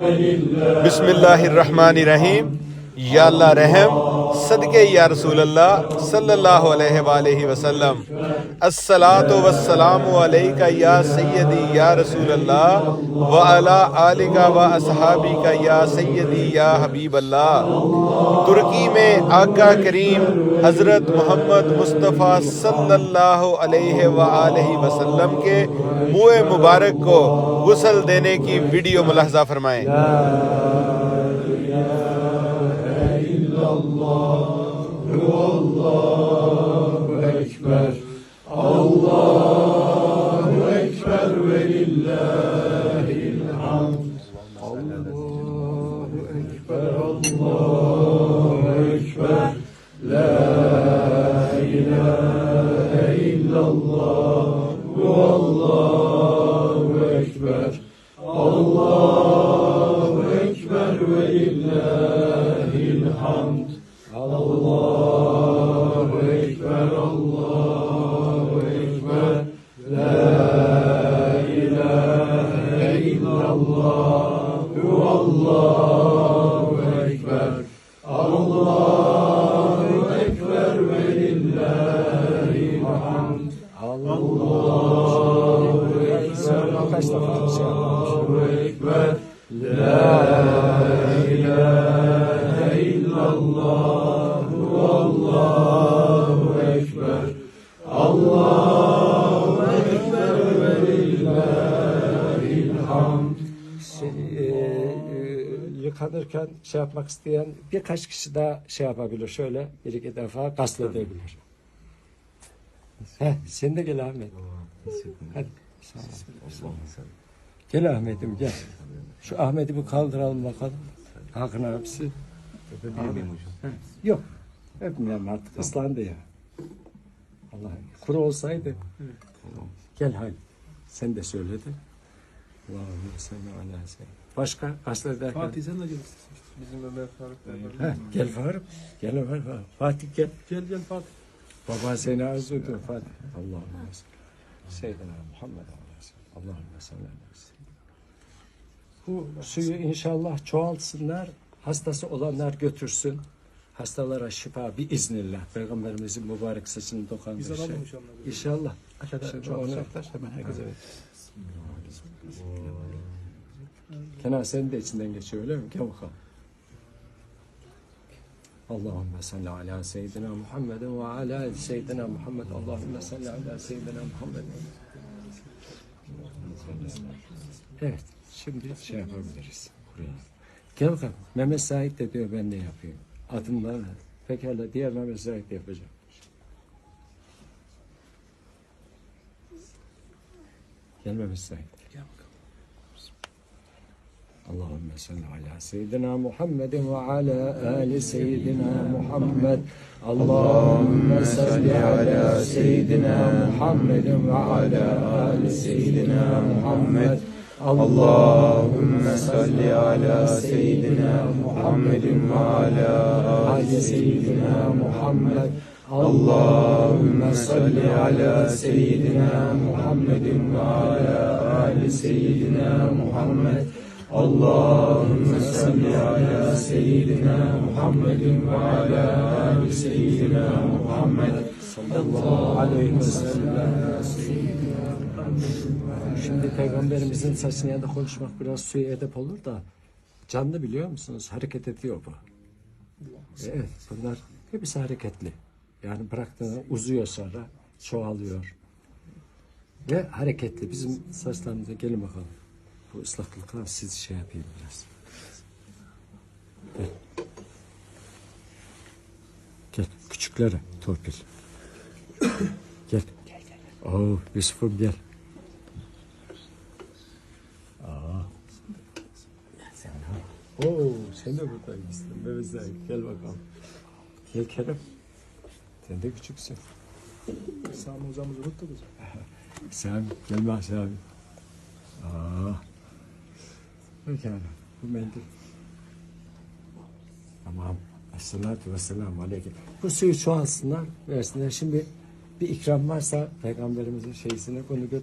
बिस्मिल्लाहिर्रहमानिर्रहीम। या अल्लाह रहम सदके या रसूलल्लाह सल्लल्लाहु अलैहि वसल्लम। अस्सलातु वस्सलामु अलैका या सय्यदी या रसूलल्लाह व अला आलिका व असहाबिका या सय्यदी या हबीबल्लाह। तुर्की में आका करीम हज़रत मोहम्मद मुस्तफ़ा सल्लल्लाहु अलैहि वसल्लम के मुँह मुबारक को गुस्ल देने की वीडियो मुलाहज़ा फरमाएं। Allahu Ekber, Allahu Ekber ve lillahil hamd. Allahu Ekber, Allahu Ekber, la ilahe illallah, Allahu Ekber, Allahu Ekber ve lillahil hamd. Allahu Ekber, Allahu Ekber, la ilahe illallah, Allahu Ekber, Allahu Ekber ve lillahil hamd. Allahu Ekber, Allahu Ekber, la ilahe illallah, Allahu Ekber, Allahu Ekber ve lillahil hamd. Yıkanırken şey yapmak isteyen birkaç kişi daha şey yapabilir. Şöyle bir iki defa gasledebilir. Sen de gel Ahmet. Hadi. Gel Ahmet'im gel. Şu Ahmet'i bir kaldıralım bakalım. Hakan abisi. Yok. Öpmeyeyim artık. Islandı ya. Allah kuru olsaydı. Gel hadi. Sen de söyledin. Allahümme salli ala seyyidina. Başka gazetederken. Fatih sen de gel. Bizim Ömer Faruk. Gel Faruk. Gel Ömer Faruk. Fatih gel. Gel Fatih. Baba seni arzu ediyor Fatih. Allahümme salli. Seyyidina Muhammed Allahümme salli ala seyyidina. Bu suyu inşallah çoğaltsınlar. Hastası olanlar götürsün. Hastalara şifa biiznillah. Peygamberimizin mübarek saçını dokan bir şey. İnşallah. Şimdi onu hemen herkese Kenan senin de içinden geçiyor öyle mi? Gel bakalım. Allahümme salli ala seyyidina Muhammed ve ala seyyidina Muhammed. Allahümme salli ala seyyidina Muhammed. Evet. Şimdi şey yapabiliriz. Gel bakalım. Mehmet Said de diyor ben ne yapayım? Adımlarla. Pekala diğer Mehmet Said de yapacağım. Gel Mehmet Said. Gel bakalım. Allahümme salli ala seyyidina Muhammed ve ala ali seyyidina Muhammed. Allahümme salli ala seyyidina Muhammed ve ala ali seyyidina Muhammed. Allahümme salli ala seyyidina Muhammedin ve ala ali seyyidina Muhammed. Allahümme salli ala seyyidina Muhammedin ve ala ali seyyidina Muhammed. Allahümme salli ala seyyidina Muhammedin ve ala ali seyyidina Muhammed. Sallallahu aleyhi ve sellem. Şimdi Peygamberimizin saçının yanında konuşmak biraz suya edep olur da canlı biliyor musunuz? Hareket ediyor bu. Evet, bunlar hepsi hareketli. Yani bıraktığında uzuyor sonra, çoğalıyor. Ve hareketli. Bizim saçlarımıza gelin bakalım. Bu ıslaklıklar siz şey yapayım biraz. Gel. Gel. Küçüklere torpil. Gel. Oh, Yusuf'um gel. Oo, sen de buradaymışsın. Mehmet Said, gel bakalım. Gel Kerem. Sen de küçüksün. Sami hocamızı unuttuk biz. Sami, gel bak Sami. Pekala, bu mendil. Tamam. Esselatu vesselamu aleyküm. Bu suyu çoğalsınlar, versinler. Şimdi bir ikram varsa Peygamberimizin şeysine bunu götür.